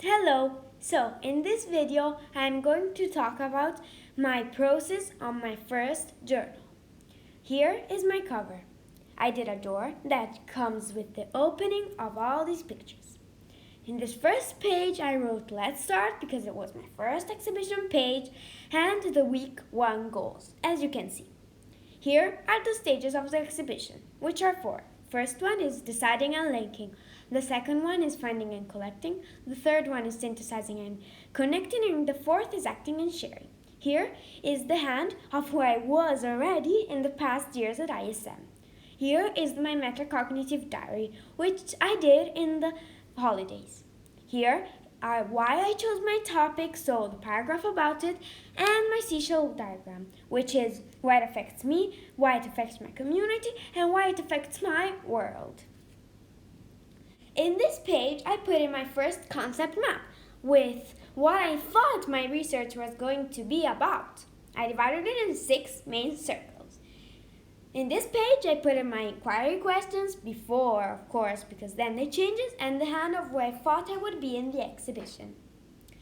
Hello! So, in this video, I'm going to talk about my process on my first journal. Here is my cover. I did a door that comes with the opening of all these pictures. In this first page, I wrote Let's Start because it was my first exhibition page and the week 1 goals, as you can see. Here are the stages of the exhibition, which are 4. First one is deciding and linking. The second one is finding and collecting. The third one is synthesizing and connecting. And the fourth is acting and sharing. Here is the hand of who I was already in the past years at ISM. Here is my metacognitive diary, which I did in the holidays. Here are why I chose my topic, so the paragraph about it, and my seashell diagram, which is why it affects me, why it affects my community, and why it affects my world. In this page, I put in my first concept map with what I thought my research was going to be about. I divided it in 6 main circles. In this page, I put in my inquiry questions before, of course, because then they changes, and the hand of where I thought I would be in the exhibition.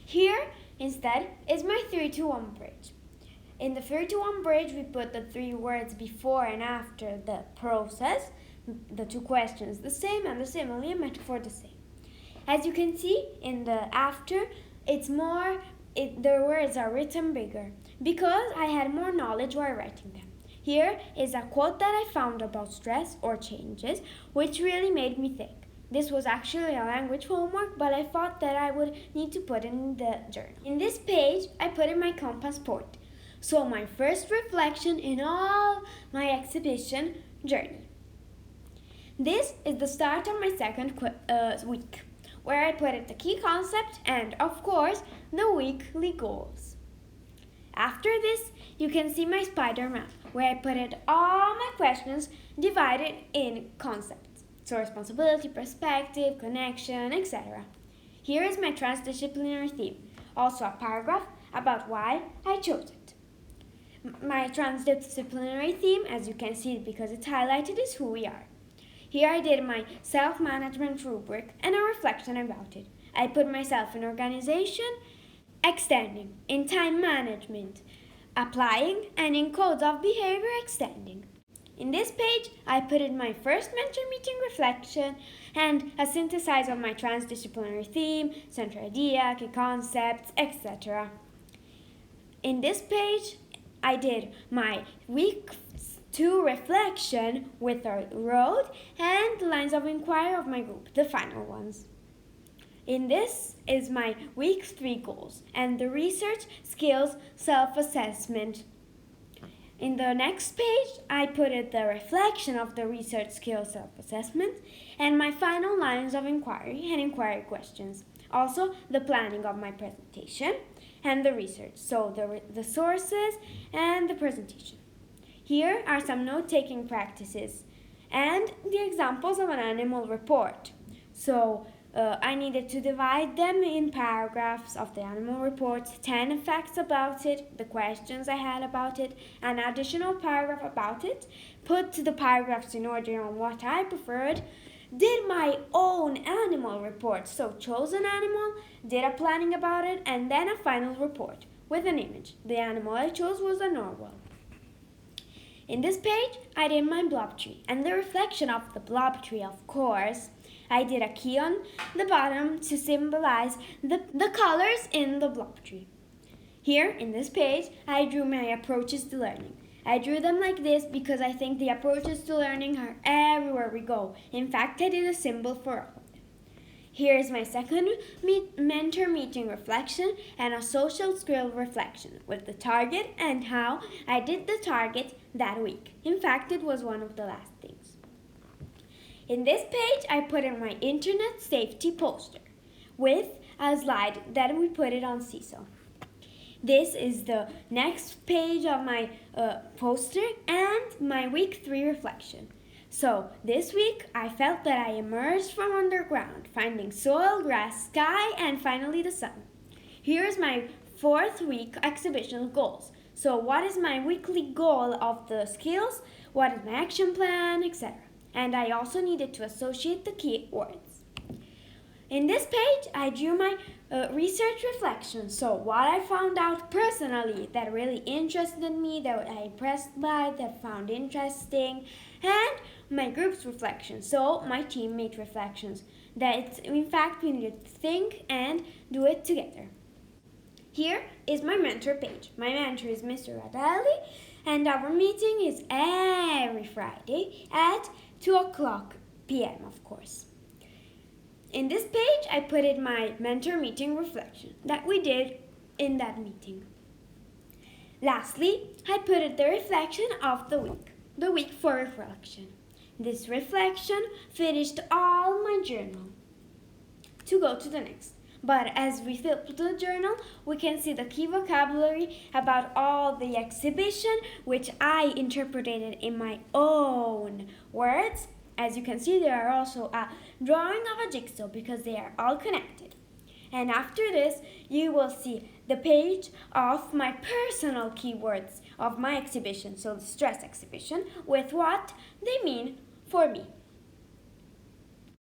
Here, instead, is my 3-to-1 bridge. In the 3-to-1 bridge, we put the 3 words before and after the process, the 2 questions the same, and the simile and metaphor the same. As you can see, in the after, the words are written bigger, because I had more knowledge while writing them. Here is a quote that I found about stress or changes, which really made me think. This was actually a language homework, but I thought that I would need to put in the journal. In this page, I put in my compass point. So my first reflection in all my exhibition journey. This is the start of my second week, where I put in the key concept and, of course, the weekly goals. After this, you can see my spider map, where I put in all my questions divided in concepts. So responsibility, perspective, connection, etc. Here is my transdisciplinary theme, also a paragraph about why I chose it. My transdisciplinary theme, as you can see because it's highlighted, is who we are. Here I did my self-management rubric and a reflection about it. I put myself in organization, extending, in time management, applying, and in codes of behavior extending. In this page, I put in my first mentor meeting reflection and a synthesis of my transdisciplinary theme, central idea, key concepts, etc. In this page, I did my week 2 reflection with a road and the lines of inquiry of my group, the final ones. In this is my week 3 goals and the research skills self-assessment. In the next page, I put it the reflection of the research skills self-assessment and my final lines of inquiry and inquiry questions. Also, the planning of my presentation and the research, so the sources and the presentation. Here are some note-taking practices and the examples of an animal report. So, I needed to divide them in paragraphs of the animal report, 10 facts about it, the questions I had about it, an additional paragraph about it, put the paragraphs in order on what I preferred, did my own animal report, so chose an animal, did a planning about it, and then a final report with an image. The animal I chose was a narwhal. In this page, I did my blob tree, and the reflection of the blob tree, of course. I did a key on the bottom to symbolize the colors in the blob tree. Here, in this page, I drew my approaches to learning. I drew them like this because I think the approaches to learning are everywhere we go. In fact, I did a symbol for all of them. Here is my second mentor meeting reflection and a social skill reflection with the target and how I did the target that week. In fact, it was one of the last things. In this page, I put in my internet safety poster with a slide that we put it on Seesaw. This is the next page of my poster and my week 3 reflection. So, this week, I felt that I emerged from underground, finding soil, grass, sky, and finally the sun. Here is my 4th week exhibition goals. So, what is my weekly goal of the skills? What is my action plan, etc. And I also needed to associate the key words. In this page, I drew my research reflection. So what I found out personally that really interested me, that I impressed by, that found interesting, and my group's reflection. So my teammate reflections. That in fact we need to think and do it together. Here is my mentor page. My mentor is Mr. Radali, and our meeting is every Friday at 2 p.m. of course. In this page, I put in my mentor meeting reflection that we did in that meeting. Lastly, I put in the reflection of the week for reflection. This reflection finished all my journal. To go to the next. But as we flip the journal, we can see the key vocabulary about all the exhibition, which I interpreted in my own words. As you can see, there are also a drawing of a jigsaw because they are all connected. And after this, you will see the page of my personal keywords of my exhibition, so the stress exhibition, with what they mean for me.